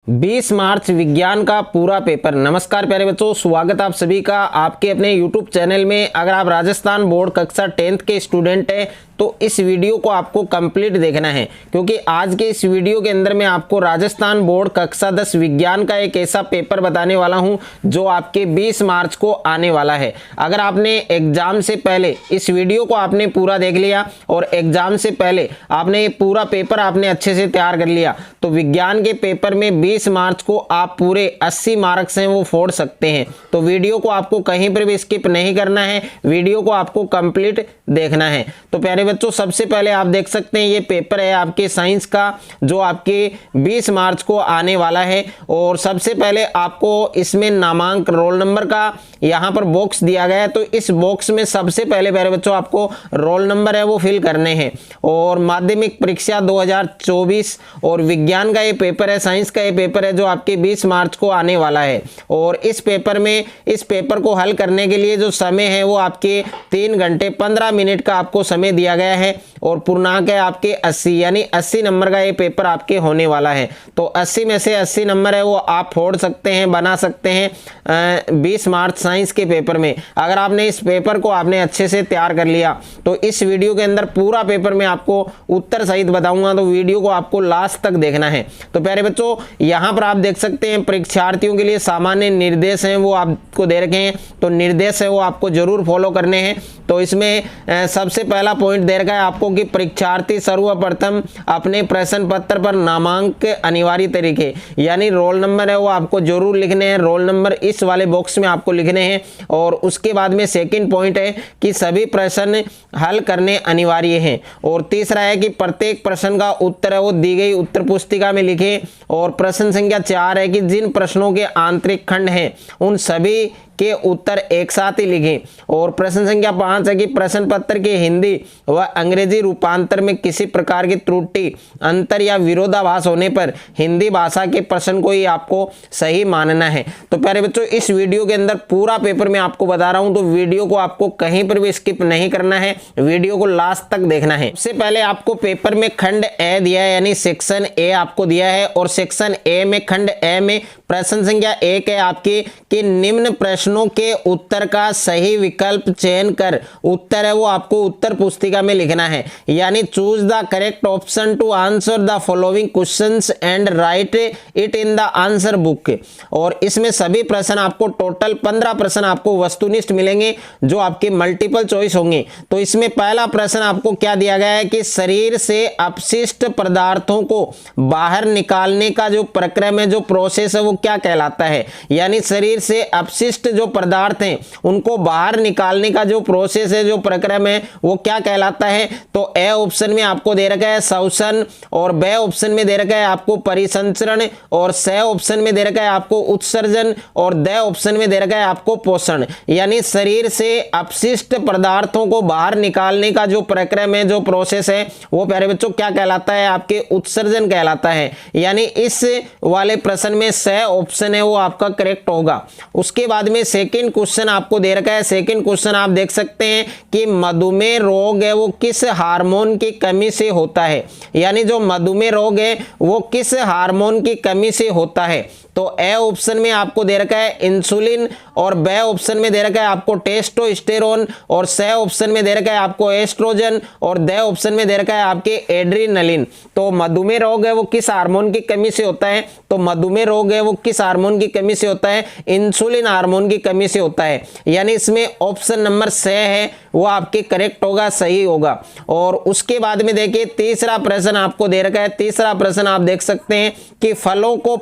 20 मार्च विज्ञान का पूरा पेपर। नमस्कार प्यारे बच्चों, स्वागत आप सभी का आपके अपने YouTube चैनल में। अगर आप राजस्थान बोर्ड कक्षा 10th के स्टूडेंट हैं तो इस वीडियो को आपको कंप्लीट देखना है, क्योंकि आज के इस वीडियो के अंदर मैं आपको राजस्थान बोर्ड कक्षा 10 विज्ञान का एक ऐसा पेपर बताने वाला हूं जो आपके 20 मार्च को आने वाला है। अगर आपने एग्जाम से पहले इस वीडियो को आपने पूरा देख लिया और एग्जाम से पहले आपने ये पूरा पेपर आपने अच्छे से तैयार कर लिया तो विज्ञान के पेपर में 20 मार्च को आप पूरे 80 मार्क्स हैं वो फोड़ सकते हैं। तो वीडियो को आपको कहीं पर भी स्किप नहीं करना है, वीडियो को आपको कंप्लीट देखना है। तो प्यारे बच्चों, सबसे पहले आप देख सकते हैं ये पेपर है आपके साइंस का जो आपके 20 मार्च को आने वाला है। और सबसे पहले आपको इसमें नामांक रोल नंबर का यहाँ पर बॉक्स दिया गया है, तो इस बॉक्स में सबसे पहले प्यारे बच्चों आपको रोल नंबर है वो फिल करने हैं। और माध्यमिक परीक्षा 2024 और विज्ञान का ये पेपर है, साइंस का ये पेपर है जो आपके 20 मार्च को आने वाला है। और इस पेपर को हल करने के लिए जो समय है वो आपके 3 घंटे 15 मिनट का आपको समय दिया गया है। और पूर्णांक है आपके 80, यानी 80 नंबर का ये पेपर आपके होने वाला है। तो 80 में से 80 नंबर है वो आप फोड़ सकते हैं, बना सकते हैं 20 मार्च साइंस के पेपर में। अगर आपने इस पेपर को आपने अच्छे से तैयार कर लिया तो इस वीडियो के अंदर पूरा पेपर में आपको उत्तर सहित बताऊंगा, तो वीडियो को आपको लास्ट तक देखना है। तो प्यारे बच्चों, यहाँ पर आप देख सकते हैं परीक्षार्थियों के लिए सामान्य निर्देश हैं वो आपको दे रखे हैं, तो निर्देश है वो आपको जरूर फॉलो करने हैं। तो इसमें सबसे पहला पॉइंट दे रखा है आपको कि परीक्षार्थी सर्वप्रथम अपने प्रश्न पत्र पर नामांक अनिवार्य तरीके, यानी रोल नंबर है वो आपको जरूर लिखने हैं, रोल नंबर इस वाले बॉक्स में आपको लिखने हैं। और उसके बाद में सेकंड पॉइंट है कि सभी प्रश्न हल करने अनिवार्य हैं। और तीसरा है कि प्रत्येक प्रश्न का उत्तर है वो दी गई उत्तर पुस्तिका में लिखें। और प्रश्न संख्या 4 है कि जिन प्रश्नों के आंतरिक खंड हैं उन सभी के उत्तर एक साथ ही लिखें। और प्रश्न संख्या 5 है कि प्रश्न पत्र के हिंदी व अंग्रेजी रूपांतर में किसी प्रकार की त्रुटि, अंतर या विरोधाभास होने पर हिंदी भाषा के प्रश्न को ही आपको सही मानना है। तो प्यारे बच्चों, इस वीडियो के अंदर पूरा पेपर मैं आपको बता रहा हूं, तो वीडियो को आपको कहीं पर भी स्किप नहीं करना है, वीडियो को लास्ट तक देखना है। सबसे पहले आपको पेपर में खंड ए दिया है, यानी सेक्शन ए आपको दिया है। और सेक्शन ए में खंड ए में प्रश्न संख्या 1 है आपके कि निम्न प्रश्नों के उत्तर का सही विकल्प चयन कर उत्तर है वो आपको उत्तर पुस्तिका में लिखना है, यानी choose the correct option to answer the following questions and write it in the answer book. और इसमें सभी प्रश्न आपको टोटल 15 प्रश्न आपको वस्तुनिष्ठ मिलेंगे जो आपके मल्टीपल चॉइस होंगे। तो इसमें पहला प्रश्न आपको क्या दिया गया है कि शरीर से अपशिष्ट पदार्थों को बाहर निकालने का जो प्रक्रम है, जो प्रोसेस है वो क्या कहलाता है, यानी शरीर से अपशिष्ट जो पदार्थ हैं उनको बाहर निकालने का जो प्रोसेस है, जो प्रक्रम है वो क्या कहलाता है। तो ए ऑप्शन में आपको दे रखा है शोषण, और बी ऑप्शन में दे रखा है आपको परिसंचरण, और सी ऑप्शन में दे रखा है आपको उत्सर्जन, और डी ऑप्शन में दे रखा है आपको पोषण। यानी शरीर से अपशिष्ट पदार्थों को बाहर निकालने का जो प्रक्रम है, जो प्रोसेस है वो प्यारे बच्चों क्या कहलाता है, आपके उत्सर्जन कहलाता है। यानी इस वाले प्रश्न में सी ऑप्शन है वो आपका करेक्ट होगा। उसके बाद में सेकंड क्वेश्चन आपको दे रखा है। सेकंड क्वेश्चन आप देख सकते हैं कि मधुमेह रोग है वो किस हार्मोन की कमी से होता है, यानी जो मधुमेह रोग है वो किस हार्मोन की कमी से होता है। तो ए ऑप्शन में आपको दे रखा है इंसुलिन, और बी ऑप्शन में दे रखा है आपको टेस्टोस्टेरोन, और सी ऑप्शन में दे रखा है आपको एस्ट्रोजन, और डी ऑप्शन में दे रखा है आपके एड्रीनलिन। तो मधुमेह रोग है वो किस हार्मोन की कमी से होता है, तो मधुमेह रोग है वो किस हार्मोन की कमी से होता है, इंसुलिन हार्मोन की कमी से होता है। यानी इसमें ऑप्शन नंबर सी है वो आपके करेक्ट होगा, सही होगा। और उसके बाद में देखिए तीसरा प्रश्न आपको दे रखा है। तीसरा प्रश्न आप देख सकते हैं कि फलों को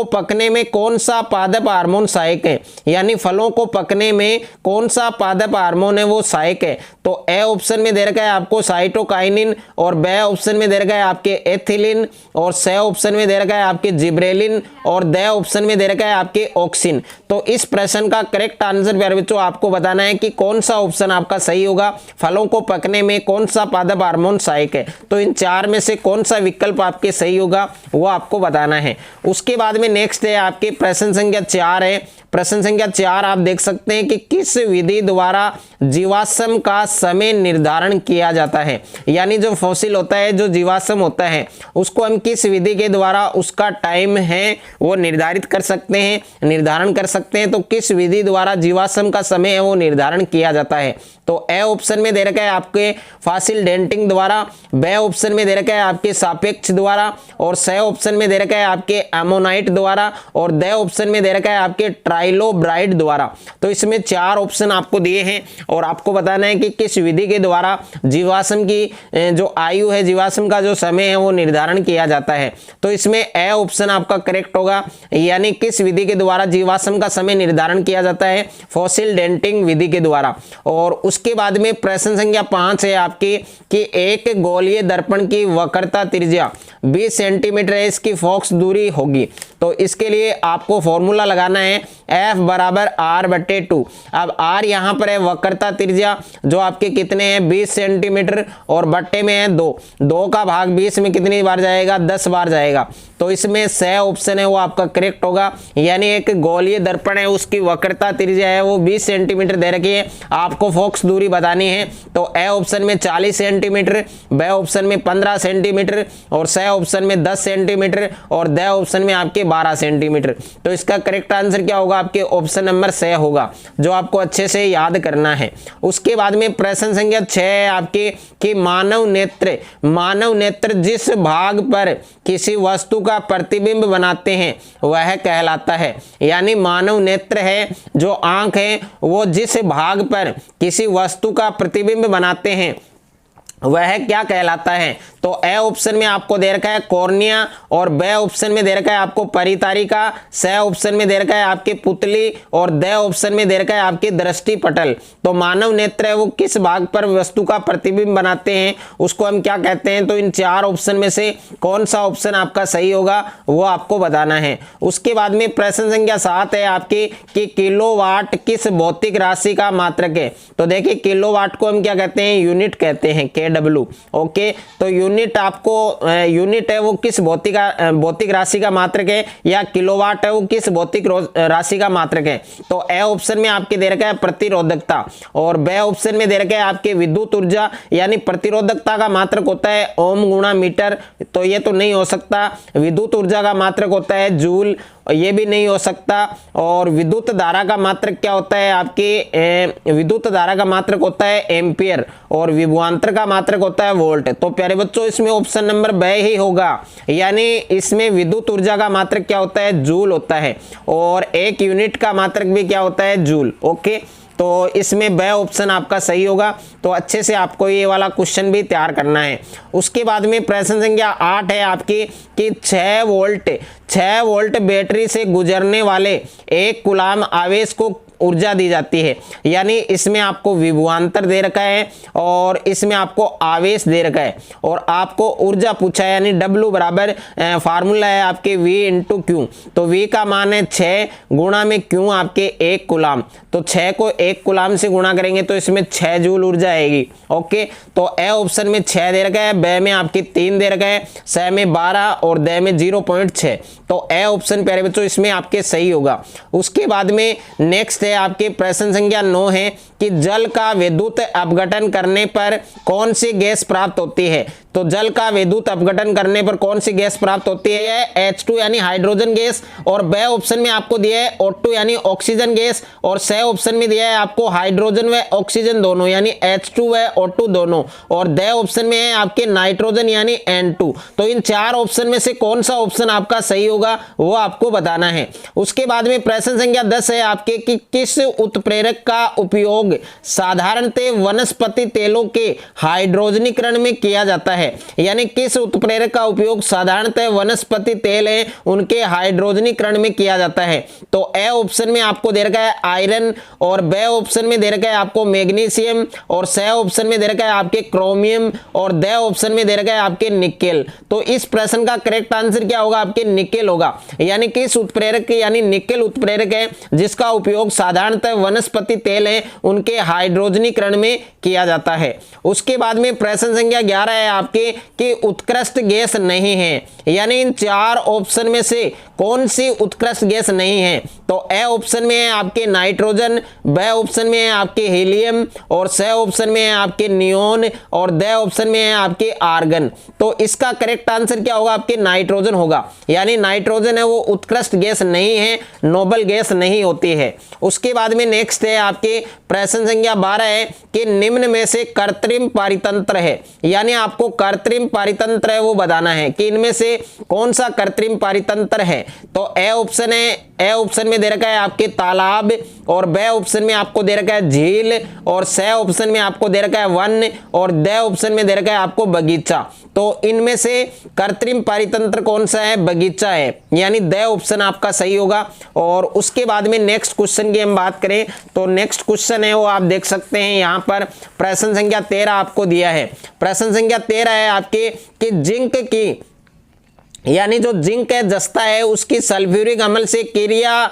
पकने में कौन सा पादप हार्मोन सहायक है, यानी फलों को पकने में कौन सा पादप हार्मोन है वो सहायक है। तो ए ऑप्शन में दे रखा है आपको साइटोकाइनिन, और बी ऑप्शन में दे रखा है आपके एथिलीन, और सी ऑप्शन में दे रखा है आपके जिब्रेलिन, और डी ऑप्शन में दे रखा है आपके ऑक्सिन। तो इस प्रश्न का करेक्ट आंसर प्यारे बच्चों आपको बताना है कि कौन सा ऑप्शन आपका सही होगा, फलों को पकने में कौन सा पादप हार्मोन सहायक है। तो इन 4 में से कौन सा विकल्प आपके सही होगा वो आपको बताना है। उसके बाद में नेक्स्ट है आपके प्रश्न संख्या 4 है प्रश्न संख्या 4 आप देख सकते हैं कि किस विधि द्वारा जीवाश्म का समय निर्धारण किया जाता है। यानी जो फॉसिल होता है, जो जीवाश्म होता है, उसको हम किस विधि के द्वारा उसका टाइम है वो निर्धारित कर सकते हैं, निर्धारण कर सकते हैं। तो किस विधि द्वारा जीवाश्म का समय है वो निर्धारण किया जाता है। तो ए ऑप्शन में दे रखा है आपके फॉसिल डेंटिंग द्वारा, बी ऑप्शन में दे रखा है आपके सापेक्ष द्वारा, और सी ऑप्शन में दे रखा है आपके एमोनाइट द्वारा, और डी ऑप्शन में दे रखा है आपके ट्राइलोब्राइड द्वारा। तो इसमें 4 ऑप्शन आपको दिए हैं और आपको बताना है कि किस विधि के द्वारा जीवाश्म की जो आयु है, जीवाश्म का जो समय है वो निर्धारण किया जाता है। तो इसमें ए ऑप्शन आपका करेक्ट होगा, यानी किस विधि के द्वारा जीवाश्म का समय निर्धारण किया जाता है, फॉसिल डेंटिंग विधि के द्वारा। और उसके बाद में प्रश्न संख्या 5 है आपकी कि एक गोलीय दर्पण की वक्रता त्रिज्या 20 सेंटीमीटर है, इसकी फोकस दूरी होगी। तो इसके लिए आपको फॉर्मूला लगाना है F बराबर R/2। अब R यहाँ पर है वक्रता त्रिज्या जो आपके कितने हैं 20 सेंटीमीटर, और बट्टे में है 2 का भाग 20 में कितनी बार जाएगा, 10 बार जाएगा। तो इसमें सी ऑप्शन है वो आपका करेक्ट होगा, यानी एक गोलीय दर्पण है उसकी वक्रता त्रिज्या है वो 20 सेंटीमीटर दे रखी है, आपको फोकस दूरी बतानी है। तो ए ऑप्शन में 40 सेंटीमीटर, बी ऑप्शन में 15 सेंटीमीटर, और सी ऑप्शन में 10 सेंटीमीटर, और डी ऑप्शन में आपके 12 सेंटीमीटर। तो इसका करेक्ट आंसर क्या होगा, आपके ऑप्शन नंबर सी होगा, जो आपको अच्छे से याद करना है। उसके बाद में प्रश्न संख्या 6 है आपके कि मानव नेत्र जिस भाग पर किसी वस्तु का प्रतिबिंब बनाते हैं वह कहलाता है। यानी मानव नेत्र है, जो आंख है, वो जिस भाग पर किसी वस्तु का प्रतिबिंब बनाते हैं वह क्या कहलाता है। तो ए ऑप्शन में आपको दे रखा है कॉर्निया, और बी ऑप्शन में दे रखा है आपको परितारिका, सी ऑप्शन में दे रखा है आपके पुतली, और डी ऑप्शन में दे रखा है आपके दृष्टि पटल। तो मानव नेत्र है वो किस भाग पर वस्तु का प्रतिबिंब बनाते हैं उसको हम क्या कहते हैं। तो इन 4 ऑप्शन में से कौन सा ऑप्शन आपका सही होगा वो आपको बताना है। उसके बाद में प्रश्न संख्या 7 है आपकी कि किलोवाट किस भौतिक राशि का मात्रक है। तो देखिए किलोवाट को हम क्या कहते हैं, यूनिट कहते हैं, KW। ओके, तो यूनिट आपको यूनिट है वो किस भौतिक राशि का मात्रक है, या किलोवाट है वो किस भौतिक राशि का मात्रक है। तो ए ऑप्शन में आपके दे रखा है प्रतिरोधकता, और बी ऑप्शन में दे रखा है आपके विद्युत ऊर्जा, यानी प्रतिरोधकता का मात्रक होता है ओम गुणा मीटर, तो ये तो नहीं हो सकता। विद्युत ऊर्जा का मात्रक होता है जूल, ये भी नहीं हो सकता। और विद्युत धारा का मात्रक क्या होता है आपके, विद्युत धारा का मात्रक होता है एम्पियर, और विभवांतर का मात्रक होता है वोल्ट। तो प्यारे बच्चों इसमें ऑप्शन नंबर बी ही होगा, यानी इसमें विद्युत ऊर्जा का मात्रक क्या होता है, जूल होता है, और एक यूनिट का मात्रक भी क्या होता है, जूल। ओके, तो इसमें बी ऑप्शन आपका सही होगा। तो अच्छे से आपको ये वाला क्वेश्चन भी तैयार करना है। उसके बाद में प्रश्न संख्या 8 है आपकी कि 6 वोल्ट बैटरी से गुजरने वाले 1 कूलाम आवेश को ऊर्जा दी जाती है। यानी इसमें आपको विभवांतर दे रखा है और इसमें आपको आवेश दे रखा है और आपको ऊर्जा पूछा है, यानी W बराबर फार्मूला है आपके V इंटू Q। तो V का मान है 6 गुणा में Q आपके 1 कूलाम। तो 6 को 1 कूलाम से गुणा करेंगे तो इसमें 6 जूल ऊर्जा आएगी। ओके, तो ए ऑप्शन में 6 दे रखा है, बी में आपकी 3 दे रखा है, सी में 12 और डी में 0.6। तो ए ऑप्शन प्यारे बच्चों इसमें आपके सही होगा। उसके बाद में नेक्स्ट है आपके प्रश्न संख्या 9 है कि जल का विद्युत अपघटन करने पर कौन सी गैस प्राप्त होती है। तो जल का विद्युत अपघटन करने पर कौन सी गैस प्राप्त होती है, H2 यानी हाइड्रोजन गैस, और बी ऑप्शन में आपको दिया है O2 यानी ऑक्सीजन गैस, और सी ऑप्शन में दिया है आपको हाइड्रोजन व ऑक्सीजन दोनों यानी H2 व O2 दोनों, और डी ऑप्शन में है आपके नाइट्रोजन यानी N2। तो इन 4 ऑप्शन में से कौन सा ऑप्शन आपका सही होगा वो आपको बताना है। उसके बाद में प्रश्न संख्या 10 है आपके कि किस उत्प्रेरक का उपयोग साधारणतः वनस्पति तेलों के हाइड्रोजनीकरण में किया जाता है। यानी किस उत्प्रेरक का उपयोग साधारणतः वनस्पति तेल है उनके हाइड्रोजनीकरण में किया जाता है। तो ए ऑप्शन में आपको दे रखा है आयरन, और बी ऑप्शन में दे रखा है आपको मैग्नीशियम, और सी ऑप्शन में दे रखा है आपके क्रोमियम, और डी ऑप्शन में दे रखा है आपके निकेल। तो इस प्रश्न का करेक्ट आंसर क्या होगा, आपके निकेल होगा। यानी किस उत्प्रेरक यानी निकेल उत्प्रेरक है जिसका उपयोग साधारणतः वनस्पति तेल है उनके हाइड्रोजनीकरण में किया जाता है। उसके बाद में प्रश्न संख्या 11 है आपके कि उत्कृष्ट गैस नहीं है। यानी इन 4 ऑप्शन में से कौन सी उत्कृष्ट गैस नहीं है? तो ए ऑप्शन में है आपके नाइट्रोजन, बी ऑप्शन में है आपके हीलियम, और सी ऑप्शन में है आपके नियोन, और डी ऑप्शन में है आपके आर्गन। तो इसका करेक्ट आंसर क्या होगा? आपके नाइट्रोजन होगा। यानी नाइट्रोजन है वो उत्कृष्ट गैस नहीं है, नोबल गैस नहीं होती है। उसके बाद में नेक्स्ट है आपके प्रश्न संख्या 12 है कि निम्न में से कृत्रिम पारितंत्र है, यानी आपको कृत्रिम पारितंत्र है वो बताना है कि इनमें से कौन सा कृत्रिम पारितंत्र है। तो ए ऑप्शन है, ए ऑप्शन में दे रखा है आपके तालाब, और बी ऑप्शन में आपको दे रखा है झील, और सी ऑप्शन में आपको दे रखा है वन, और डी ऑप्शन में दे रखा है आपको बगीचा। तो इनमें से कृत्रिम पारितंत्र कौन सा है? बगीचा है, यानी डी ऑप्शन आपका सही होगा। और उसके बाद में नेक्स्ट क्वेश्चन की हम बात करें तो नेक्स्ट क्वेश्चन है वो आप देख सकते हैं यहाँ पर प्रश्न संख्या 13 आपको दिया है। प्रश्न संख्या 13 है आपके कि जिंक की, यानी जो जिंक है जस्ता है उसकी सल्फ्यूरिक अम्ल से क्रिया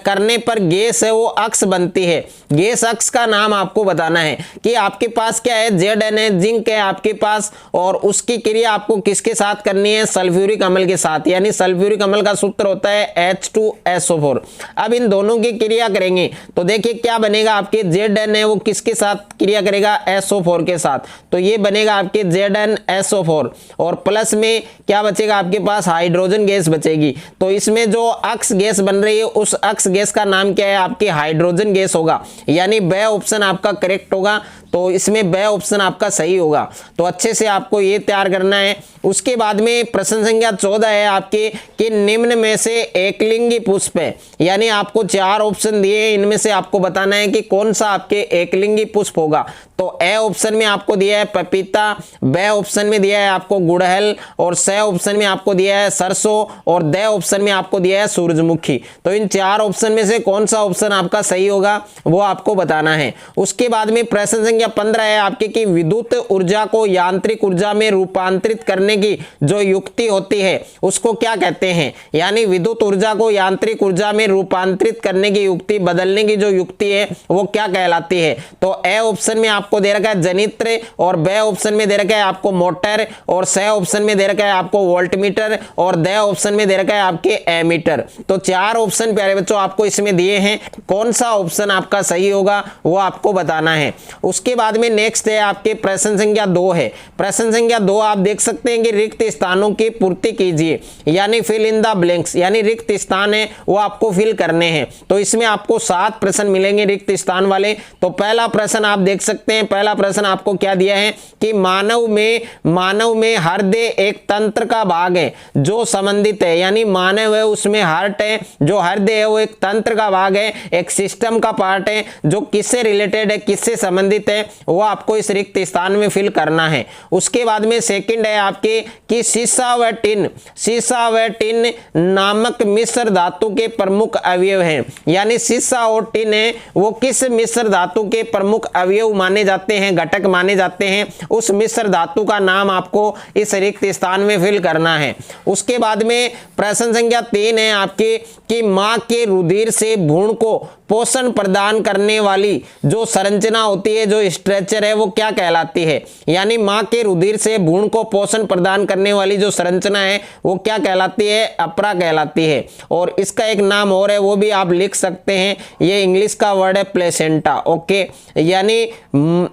करने पर गैस है वो अक्स बनती है। गैस अक्स का नाम आपको बताना है कि आपके पास क्या है? Zn है, जिंक है आपके पास, और उसकी क्रिया आपको किसके साथ करनी है? सल्फ्यूरिक अम्ल के साथ, यानी सल्फ्यूरिक अम्ल का सूत्र होता है H2SO4। अब इन दोनों की क्रिया करेंगे तो देखिए क्या बनेगा? आपके Zn है वो किसके साथ क्रिया करेगा? SO4 के साथ, तो ये बनेगा आपके ZnSO4, और प्लस में क्या बचेगा? आपके पास हाइड्रोजन गैस बचेगी। तो इसमें जो अक्स गैस बन रही है उस अक्स गैस का नाम क्या है? आपकी हाइड्रोजन गैस होगा, यानी बी ऑप्शन आपका करेक्ट होगा। तो इसमें बी ऑप्शन आपका सही होगा। तो अच्छे से आपको ये तैयार करना है। उसके बाद में प्रश्न संख्या 14 है आपके कि निम्न में से एकलिंगी पुष्प है, यानी आपको 4 ऑप्शन दिए हैं, इनमें से आपको बताना है कि कौन सा आपके एकलिंगी पुष्प होगा। तो ए ऑप्शन में आपको दिया है पपीता, बी ऑप्शन में दिया है आपको गुड़हल, और सी ऑप्शन में आपको दिया है सरसों, और डी ऑप्शन में आपको दिया है सूरजमुखी। तो इन 4 ऑप्शन में से कौन सा ऑप्शन आपका सही होगा वो आपको बताना है। उसके बाद में प्रश्न संख्या 15 है आपके कि विद्युत ऊर्जा को यांत्रिक ऊर्जा में रूपांतरित करने की जो युक्ति होती है उसको क्या कहते हैं? यानी विद्युत ऊर्जा को यांत्रिक ऊर्जा में रूपांतरित करने की युक्ति, बदलने की जो युक्ति है वो क्या कहलाती है? तो ए ऑप्शन में आपको दे रखा है जनित्र, और बी ऑप्शन में दे रखा है आपको मोटर, और सी ऑप्शन में दे रखा है आपको वोल्टमीटर, और डी ऑप्शन में दे रखा है आपके एमीटर। तो 4 ऑप्शन प्यारे बच्चों आपको इसमें दिए हैं, कौन सा ऑप्शन आपका सही होगा वो आपको बताना है। उसके बाद में नेक्स्ट है आपके प्रश्न संख्या 2 है। प्रश्न संख्या 2 आप देख सकते हैं कि रिक्त स्थानों की पूर्ति कीजिए, यानी फिल इन द ब्लैंक्स, यानी रिक्त स्थान है वो आपको फिल करने हैं। तो इसमें आपको 7 प्रश्न मिलेंगे रिक्त स्थान वाले। तो पहला प्रश्न आप देख सकते हैं, पहला प्रश्न आपको क्या दिया है कि मानव में हृदय एक तंत्र का भाग है जो संबंधित है, यानी मानव है उसमें हार्ट है, जो हृदय है वो एक तंत्र का भाग है, एक सिस्टम का पार्ट है जो किससे रिलेटेड है, किससे संबंधित है, वो आपको इस रिक्त स्थान में फिल करना है। उसके बाद में सेकंड है आपके कि सीसा व टिन नामक मिश्र धातु के प्रमुख अवयव हैं, यानी सीसा और टिन है वो किस मिश्र धातु के प्रमुख अवयव माने जाते हैं, घटक माने जाते हैं, उस मिश्र धातु का नाम आपको इस रिक्त स्थान में फिल करना है। उसके बाद में प्रश्न संख्या 3 है आपके कि मां के रुधिर से भ्रूण को पोषण प्रदान करने वाली जो संरचना होती है, जो स्ट्रक्चर है वो क्या कहलाती है? यानी मां के रुधिर से भ्रूण को पोषण प्रदान करने वाली जो संरचना है वो क्या कहलाती है? अपरा कहलाती है। और इसका एक नाम और है वो भी आप लिख सकते हैं, ये इंग्लिश का वर्ड है प्लेसेंटा। ओके, यानी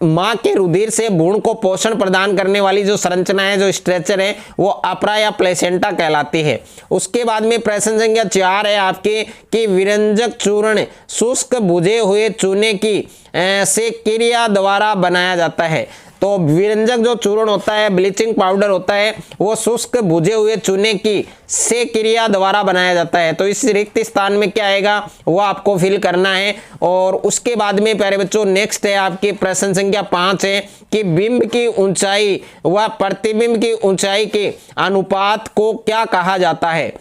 मां के रुधिर से भ्रूण को पोषण प्रदान करने वाली जो संरचना है, जो स्ट्रक्चर है वो अपरा या प्लेसेंटा कहलाती है। उसके बाद में प्रश्न संख्या 4 है आपके कि विरंजक चूर्ण शुष्क भुजे हुए चूने की से क्रिया द्वारा बनाया जाता है। तो विरंजक जो चूर्ण होता है, ब्लीचिंग पाउडर होता है, वो शुष्क भुजे हुए चूने की से क्रिया द्वारा बनाया जाता है। तो इस रिक्त स्थान में क्या आएगा वो आपको फिल करना है। और उसके बाद में प्यारे बच्चों नेक्स्ट है आपके प्रश्न संख्या 5 है कि बिंब की ऊंचाई व प्रतिबिंब की ऊंचाई के अनुपात को क्या कहा जाता है?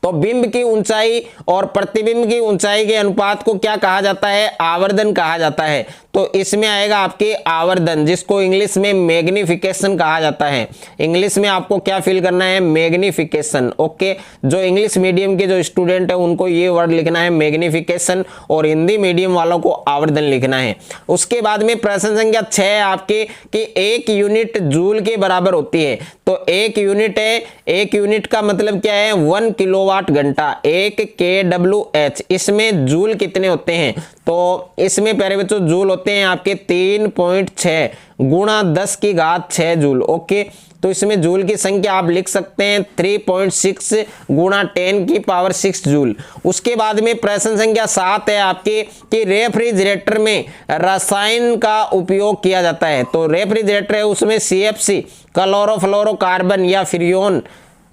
तो बिंब की ऊंचाई और प्रतिबिंब की ऊंचाई के अनुपात को क्या कहा जाता है? आवर्धन कहा जाता है। तो इसमें आएगा आपके आवर्धन, जिसको इंग्लिश में मैग्निफिकेशन कहा जाता है। इंग्लिश में आपको क्या फिल करना है? मैग्निफिकेशन। ओके, जो इंग्लिश मीडियम के जो स्टूडेंट है उनको ये वर्ड लिखना है मैग्निफिकेशन, और हिंदी मीडियम वालों को आवर्धन लिखना है। उसके बाद में प्रश्न संख्या 6 है आपके कि 1 यूनिट जूल के बराबर होती है। तो 1 यूनिट है, 1 यूनिट का मतलब क्या है? 1 किलोवाट घंटा, 1 kWh। इसमें जूल कितने होते हैं? तो इसमें प्यारे बच्चों जूल होते हैं आपके 3.6 गुणा 10 की घात 6 जूल। ओके, तो इसमें जूल की संख्या आप लिख सकते हैं 3.6 गुणा 10 की पावर 6 जूल। उसके बाद में प्रश्न संख्या 7 है आपके कि रेफ्रिजरेटर में रसायन का उपयोग किया जाता है। तो रेफ्रिजरेटर है उसमें CFC क्लोरोफ्लोरोकार्बन या फ्रियोन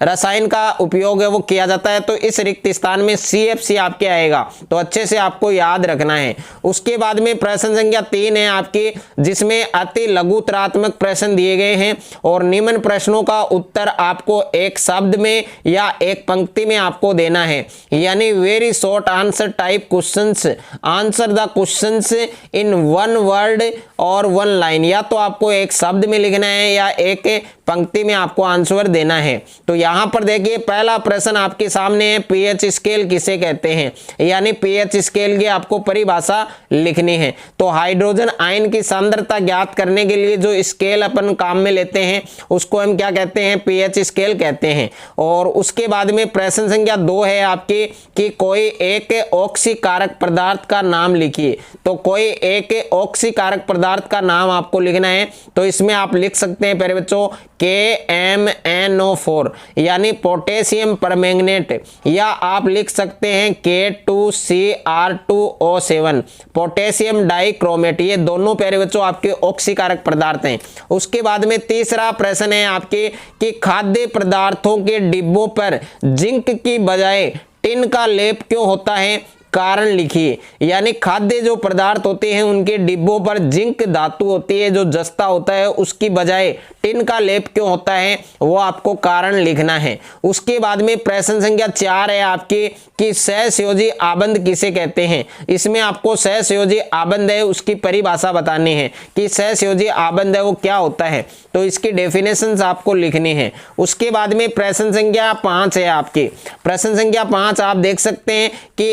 रसायन का उपयोग है वो किया जाता है। तो इस रिक्त स्थान में CFC आपके आएगा, तो अच्छे से आपको याद रखना है। उसके बाद में प्रश्न संख्या 3 है आपके, जिसमें अति लघुतरात्मक प्रश्न दिए गए हैं और निम्न प्रश्नों का उत्तर आपको एक शब्द में या एक पंक्ति में आपको देना है। यानी very short answer type questions, answer the questions in 1 word और 1 लाइन। या तो आपको एक शब्द में लिखना है या एक पंक्ति में आपको आंसर देना है। तो यहां पर देखिए पहला प्रश्न आपके सामने है, पीएच स्केल किसे कहते हैं? यानी पीएच स्केल की आपको परिभाषा लिखनी है। तो हाइड्रोजन आयन की सांद्रता ज्ञात करने के लिए जो स्केल अपन काम में लेते हैं उसको हम क्या कहते हैं? पीएच स्केल कहते हैं। और उसके बाद में प्रश्न संख्या 2 है आपकी कि कोई एक ऑक्सीकारक पदार्थ का नाम लिखिए। तो कोई एक ऑक्सीकारक पदार्थ का नाम आपको लिखना है। तो इसमें आप लिख सकते हैं प्यारे बच्चों KMnO4 यानी पोटेशियम परमैंगनेट, या आप लिख सकते हैं K2Cr2O7 पोटेशियम डाइक्रोमेट। ये दोनों प्यारे बच्चों आपके ऑक्सीकारक पदार्थ हैं। उसके बाद में तीसरा प्रश्न है आपके कि खाद्य पदार्थों के डिब्बों पर जिंक की बजाय टिन का लेप क्यों होता है? कारण लिखिए। यानी खाद्य जो पदार्थ होते हैं उनके डिब्बों पर जिंक धातु होती है, जो जस्ता होता है, उसकी बजाय टिन का लेप क्यों होता है वो आपको कारण लिखना है। उसके बाद में प्रश्न संख्या 4 है आपके कि सहसंयोजी आबंध किसे कहते हैं? इसमें आपको सहसंयोजी आबंध है उसकी परिभाषा बतानी है कि सहसंयोजी आबंध है वो क्या होता है। तो इसकी डेफिनेशंस आपको लिखनी है। उसके बाद में प्रश्न संख्या 5 है आपके। प्रश्न संख्या 5 आप देख सकते हैं कि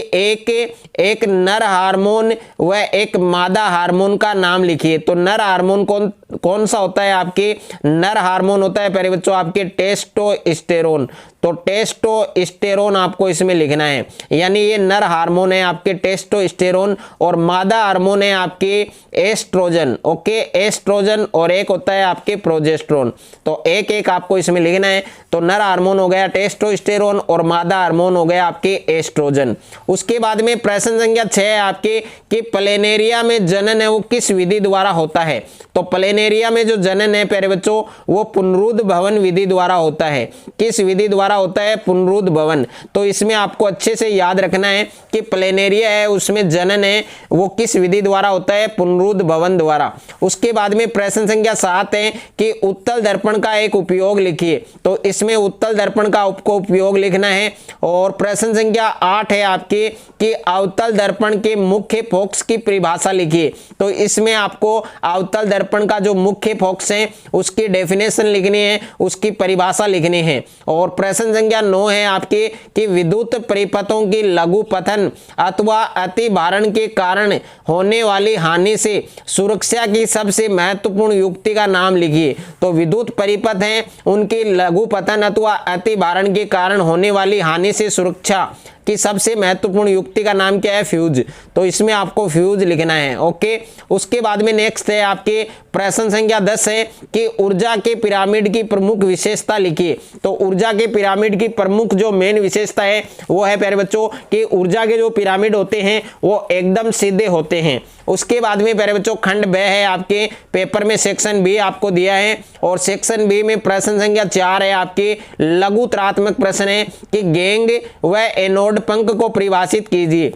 एक नर हार्मोन व एक मादा हार्मोन का नाम लिखिए। तो नर हार्मोन कौन सा होता है? आपके नर हार्मोन होता है प्यारे बच्चों आपके टेस्टोस्टेरोन। तो टेस्टोस्टेरोन आपको इसमें लिखना है, यानी ये नर हार्मोन है आपके टेस्टोस्टेरोन, और मादा हार्मोन है आपके एस्ट्रोजन। ओके, एस्ट्रोजन, और एक होता है आपके प्रोजेस्टेरोन। तो एक एक आपको इसमें लिखना है। तो नर हार्मोन हो गया टेस्टोस्टेरोन और मादा हार्मोन हो गया आपके एस्ट्रोजन। उसके बाद में प्रश्न संख्या 6 है आपके कि प्लेनेरिया में जनन है वो किस विधि द्वारा होता है? तो प्लेनेरिया में जो जनन है प्यारे बच्चों वो पुनरुद्ध भवन विधि द्वारा होता है। किस विधि द्वारा होता है? पुनरुद्ध भवन। तो इसमें आपको अच्छे से याद रखना है कि प्लेनेरिया है उसमें जनन है वो किस विधि द्वारा होता है? पुनरुद्ध भवन द्वारा। उसके बाद में प्रश्न संख्या 7 है कि उत्तल दर्पण का एक उपयोग लिखिए। तो इसमें उत्तल दर्पण का उपयोग लिखना है। और प्रश्न संख्या 8 है आपके कि अवतल दर्पण के मुख्य फोकस की परिभाषा लिखिए। तो इसमें आपको अवतल दर्पण का जो मुख्य फोकस है उसकी डेफिनेशन लिखनी है, उसकी परिभाषा लिखनी है। और प्रश्न संख्या 9 है आपके कि विद्युत परिपथों की लघु पतन अथवा अति भारण के कारण होने वाली हानि से सुरक्षा की सबसे महत्वपूर्ण युक्ति का नाम लिखिए। तो विद्युत परिपथ हैं उनकी लघु पतन अथवा अति भारण के कारण होने वाली हानि से सुरक्षा कि सबसे महत्वपूर्ण युक्ति का नाम क्या है? फ्यूज। तो इसमें आपको फ्यूज लिखना है। ओके, उसके बाद में नेक्स्ट है आपके प्रश्न संख्या 10 है कि ऊर्जा के पिरामिड की प्रमुख विशेषता लिखिए। तो ऊर्जा के पिरामिड की प्रमुख जो मेन विशेषता है वो है प्यारे बच्चों कि ऊर्जा के जो पिरामिड होते हैं वो एकदम सीधे होते हैं। उसके बाद में प्यारे बच्चों खंड ब है आपके पेपर में, सेक्शन बी आपको दिया है, और सेक्शन बी में प्रश्न संख्या 4 है आपके लघुतरात्मक प्रश्न है कि गैंग व एनोड पंख को परिभाषित कीजिए।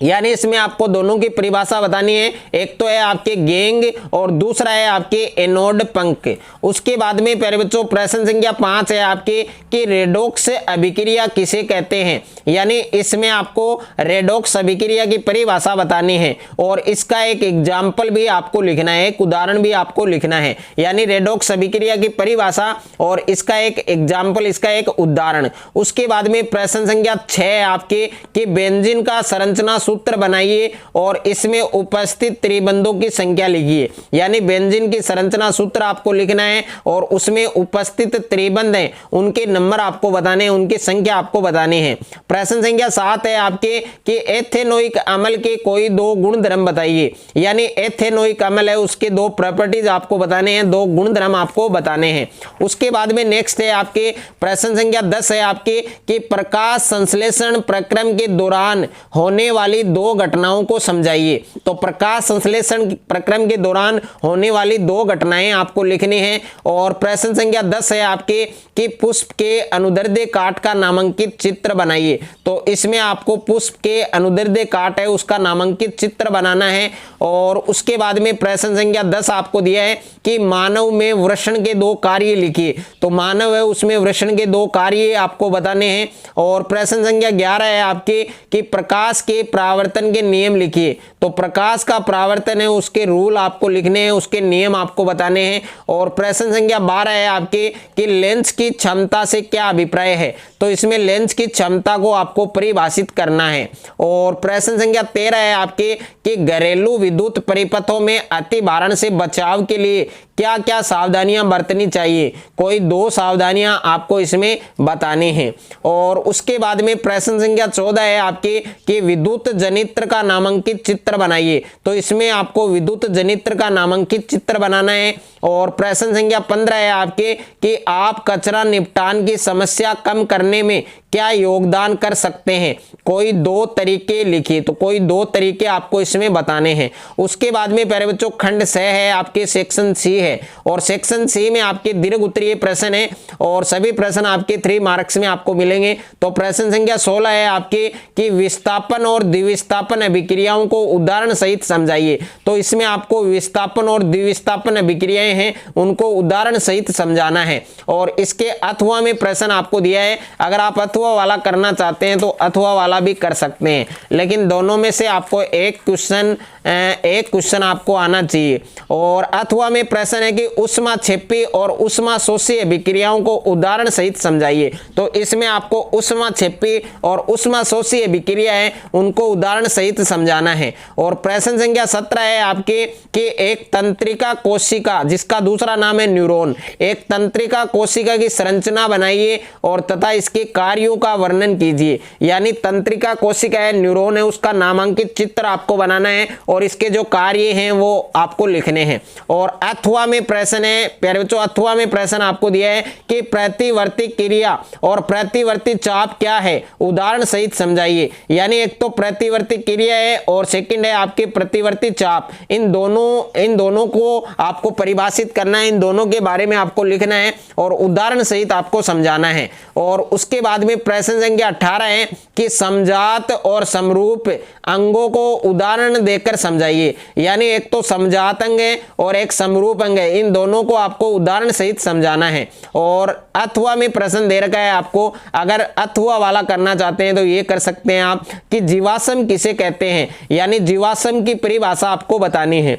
यानी इसमें आपको दोनों की परिभाषा बतानी है। एक तो है आपके गेंग और दूसरा है आपके एनोड पंख। उसके बाद में प्यारे बच्चों प्रश्न संख्या 5 है आपके कि रेडॉक्स अभिक्रिया किसे कहते हैं। यानी इसमें आपको रेडॉक्स अभिक्रिया की परिभाषा बतानी है और इसका एक एग्जाम्पल भी आपको लिखना है, एक उदाहरण भी आपको लिखना है। यानी रेडॉक्स अभिक्रिया की परिभाषा और इसका एक एग्जाम्पल, इसका एक उदाहरण। उसके बाद में प्रश्न संख्या 6 है आपके कि बेंजीन का संरचना सूत्र बनाइए और इसमें उपस्थित त्रिबंधों की संख्या लिखिए। यानी बेंजीन की संरचना सूत्र आपको लिखना है और उसमें उपस्थित त्रिबंध हैं उनके नंबर आपको बताने हैं, उनकी संख्या आपको बतानी है। प्रश्न संख्या 7 है आपके कि एथेनोइक अम्ल के कोई दो गुणधर्म बताइए। यानी एथेनोइक अम्ल है उसके दो प्रॉपर्टीज आपको बताने हैं, दो गुणधर्म आपको बताने हैं। उसके बाद में नेक्स्ट है आपके प्रश्न संख्या 10 है आपके कि प्रकाश संश्लेषण प्रक्रम के दौरान होने वाली दो घटनाओं को समझाइए। तो प्रकाश संश्लेषण प्रक्रम के दौरान होने वाली दो घटनाएं आपको लिखनी है। और प्रश्न संख्या 10 है आपके कि पुष्प के अनुदैर्ध्य काट का नामांकित चित्र बनाइए। तो इसमें आपको पुष्प के अनुदैर्ध्य काट है उसका नामांकित चित्र बनाना है। और उसके बाद में प्रश्न संख्या 10 आपको दिया है कि मानव में वृषण के दो कार्य लिखिए। तो मानव है उसमें वृषण के दो कार्य आपको बताने हैं। और प्रश्न संख्या 11 है आपके कि प्रकाश के परावर्तन के नियम लिखिए। तो प्रकाश का परावर्तन है उसके रूल आपको लिखने हैं, उसके नियम आपको बताने हैं। और प्रश्न संख्या 12 है आपके कि लेंस की क्षमता से क्या अभिप्राय है। तो इसमें लेंस की क्षमता को आपको परिभाषित करना है। और प्रश्न संख्या 13 है आपके कि घरेलू विद्युत परिपथों में अतिभारण से बचाव के लिए क्या क्या सावधानियां बरतनी चाहिए। कोई दो सावधानियां आपको इसमें बतानी हैं। और उसके बाद में प्रश्न संख्या 14 है आपके कि विद्युत जनित्र का नामांकित चित्र बनाइए। तो इसमें आपको विद्युत जनित्र का नामांकित चित्र बनाना है। और प्रश्न संख्या 15 है आपके कि आप कचरा निपटान की समस्या कम करने में क्या योगदान कर सकते हैं। कोई दो तरीके लिखिए। तो कोई दो तरीके आपको इसमें बताने हैं। उसके बाद में प्यारे बच्चों खंड 6 है आपके सेक्शन सी है। और सेक्शन सी में आपके दीर्घ उत्तरीय प्रश्न है और सभी प्रश्न आपके 3 मार्क्स में आपको मिलेंगे। तो प्रश्न संख्या 16 है आपके कि विस्थापन और द्विविस्थापन अभिक्रियाओं को उदाहरण सहित समझाइए। तो इसमें आपको विस्थापन और द्विविस्थापन अभिक्रियाएं हैं उनको उदाहरण सहित समझाना है। और इसके अथवा में प्रश्न आपको दिया है। अगर आप अथवा वाला करना चाहते हैं तो अथवा वाला भी कर सकते हैं, लेकिन दोनों में से आपको एक क्वेश्चन आपको आना चाहिए। और अथवा में प्रश्न है कि उष्मा क्षेपी और उष्मा शोषी अभिक्रियाओं को उदाहरण सहित समझाइए। तो इसमें आपको उष्मा क्षेपी और उष्मा शोषी अभिक्रिया है उनको उदाहरण सहित समझाना है। और प्रश्न संख्या 17 है आपके कि एक तंत्रिका कोशिका जिसका दूसरा नाम है न्यूरॉन, एक तंत्रिका कोशिका की संरचना बनाइए और तथा इसके कार्यों का वर्णन कीजिए। यानी तंत्रिका कोशिका है, न्यूरॉन है, उसका नामांकित चित्र आपको बनाना है और इसके जो कार्य हैं वो आपको लिखने हैं। और अथवा में प्रश्न है प्यारे बच्चों, अथवा में प्रश्न आपको दिया है कि प्रतिवर्ती क्रिया और प्रतिवर्ती चाप क्या है, उदाहरण सहित समझाइए। यानी एक तो प्रतिवर्ती क्रिया है और सेकंड है आपके प्रतिवर्ती चाप। इन दोनों को आपको परिभाषित करना है, इन दोनों के बारे में आपको लिखना है और उदाहरण सहित आपको समझाना है। और उसके बाद में प्रश्न संख्या 18 है कि समजात और समरूप अंगों को उदाहरण देकर समझाइए। यानी एक तो समजात अंग है और एक समरूप अंग है, इन दोनों को आपको उदाहरण सहित समझाना है। और अथवा में प्रश्न दे रखा है आपको, अगर अथवा वाला करना चाहते हैं तो ये कर सकते हैं आप कि जीवाश्म किसे कहते हैं। यानी जीवाश्म की परिभाषा आपको बतानी है।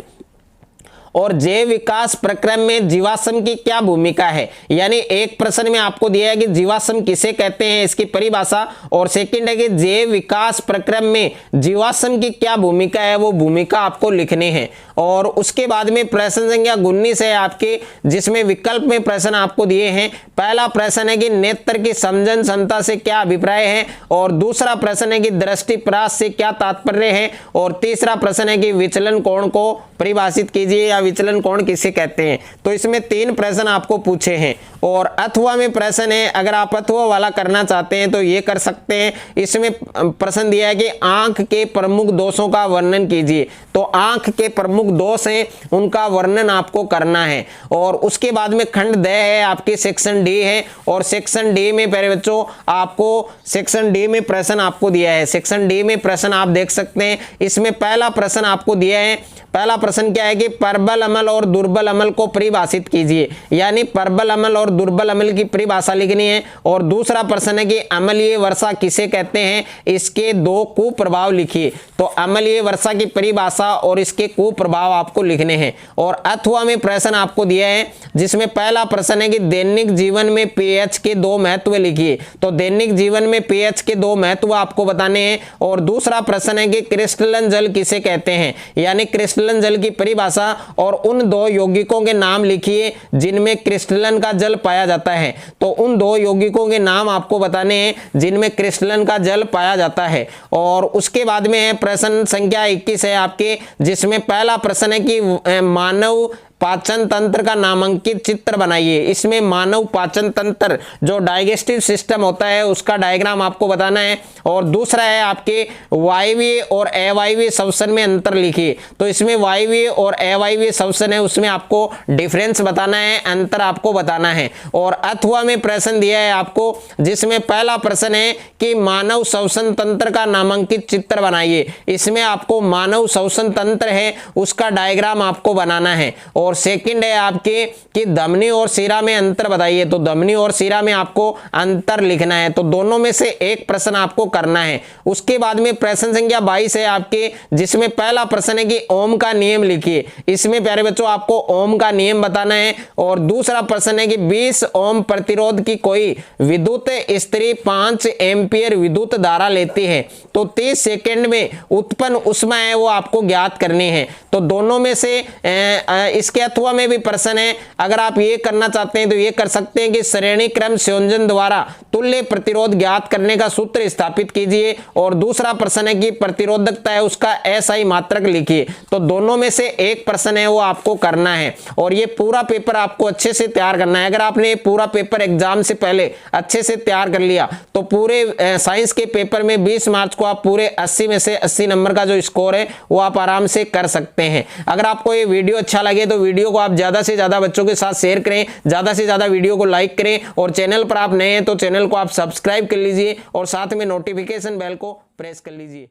और जैव विकास प्रक्रम में जीवाश्म की क्या भूमिका है। यानी एक प्रश्न में आपको दिया है कि जीवाश्म किसे कहते हैं इसकी परिभाषा, और सेकंड है कि जैव विकास प्रक्रम में जीवाश्म की क्या भूमिका है, वो भूमिका आपको लिखनी है। और उसके बाद में प्रश्न संख्या 19 है आपके जिसमें विकल्प में प्रश्न आपको दिए हैं। पहला प्रश्न है कि नेत्र की समझन क्षमता से क्या अभिप्राय है, और दूसरा प्रश्न है कि दृष्टिपरास से क्या तात्पर्य है, और तीसरा प्रश्न है कि विचलन कोण को परिभाषित कीजिए या विचलन कोण किसे कहते हैं। तो इसमें 3 प्रश्न आपको पूछे हैं और अथवा में प्रश्न है, अगर आप अथवा वाला करना चाहते हैं तो ये कर सकते हैं। इसमें प्रश्न दिया है कि आंख के प्रमुख दोषों का वर्णन कीजिए। तो आंख के प्रमुख दोष हैं, उनका वर्णन आपको करना है। और उसके बाद में खंड द है, आपके सेक्शन डी है, और सेक्शन डी में प्यारे बच्चों आपको सेक्शन डी में प्रश्न आपको दिया है। सेक्शन डी में प्रश्न आप देख सकते हैं। इसमें पहला प्रश्न आपको दिया है। पहला प्रश्न क्या है कि प्रबल अमल और दुर्बल अमल को परिभाषित कीजिए, यानी प्रबल अमल और दुर्बल अमल की परिभाषा लिखनी है। और दूसरा प्रश्न है कि अम्लीय वर्षा किसे कहते हैं, इसके 2 कुप्रभाव लिखिए। तो अम्लीय वर्षा की परिभाषा और इसके कुप्रभाव आपको लिखने हैं। और अथवा में प्रश्न आपको दिया है, जिसमें पहला प्रश्न है कि दैनिक जीवन में पीएच के 2 महत्व लिखिए। तो दैनिक जीवन में पीएच के 2 महत्व आपको बताने हैं। और दूसरा प्रश्न है कि क्रिस्टलन जल किसे कहते हैं, यानी क्रिस्टलन जल की परिभाषा और उन 2 यौगिकों के नाम लिखिए जिनमें क्रिस्टलन का जल पाया जाता है। तो उन 2 यौगिकों के नाम आपको बताने हैं जिनमें क्रिस्टलन का जल पाया जाता है। और उसके बाद में है प्रश्न संख्या 21 है आपके, जिसमें पहला प्रश्न है कि मानव पाचन तंत्र का नामांकित चित्र बनाइए। इसमें मानव पाचन तंत्र जो डाइजेस्टिव सिस्टम होता है उसका डायग्राम आपको बताना है। और दूसरा है आपके वायवीय और अवायवीय श्वसन में अंतर लिखिए। तो इसमें वायवीय और अवायवीय श्वसन है, उसमें आपको डिफरेंस बताना है, अंतर आपको बताना है। और अथवा में प्रश्न दिया है आपको, जिसमें पहला प्रश्न है कि मानव श्वसन तंत्र का नामांकित चित्र बनाइए। इसमें आपको मानव श्वसन तंत्र है उसका डायग्राम आपको बनाना है। और सेकंड है आपके कि धमनी और शिरा में अंतर बताइए। तो धमनी और शिरा में आपको अंतर लिखना है। तो दोनों में से एक प्रश्न आपको करना है। उसके बाद में प्रश्न संख्या 22 है आपके, जिसमें पहला प्रश्न है कि ओम का नियम लिखिए। इसमें प्यारे बच्चों आपको ओम का नियम बताना है। और दूसरा प्रश्न है कि 20 ओम प्रतिरोध की कोई विद्युत स्त्री 5 एम्पियर विद्युत धारा लेती है, तो 30 सेकंड में उत्पन्न ऊष्मा है वो आपको ज्ञात करनी है। तो दोनों में से इसके अथवा में भी प्रश्न है। अगर आप ये करना चाहते हैं तो ये कर सकते हैं कि श्रेणी क्रम संयोजन द्वारा तुल्य प्रतिरोध ज्ञात करने का सूत्र स्थापित कीजिए। और दूसरा प्रश्न है कि प्रतिरोधकता है उसका एसआई मात्रक लिखिए। तो दोनों में से एक प्रश्न है वो आपको करना है। और ये पूरा पेपर आपको अच्छे से तैयार करना है। अगर आपने पूरा पेपर एग्जाम से पहले अच्छे से तैयार कर लिया तो पूरे साइंस के पेपर में 20 मार्च को आप पूरे 80 में से 80 नंबर का जो स्कोर है वो आप आराम से कर सकते हैं। अगर आपको ये वीडियो अच्छा लगे तो वीडियो को आप ज्यादा से ज्यादा बच्चों के साथ शेयर करें, ज्यादा से ज्यादा वीडियो को लाइक करें। और चैनल पर आप नए हैं तो चैनल को आप सब्सक्राइब कर लीजिए और साथ में नोटिफिकेशन बेल को प्रेस कर लीजिए।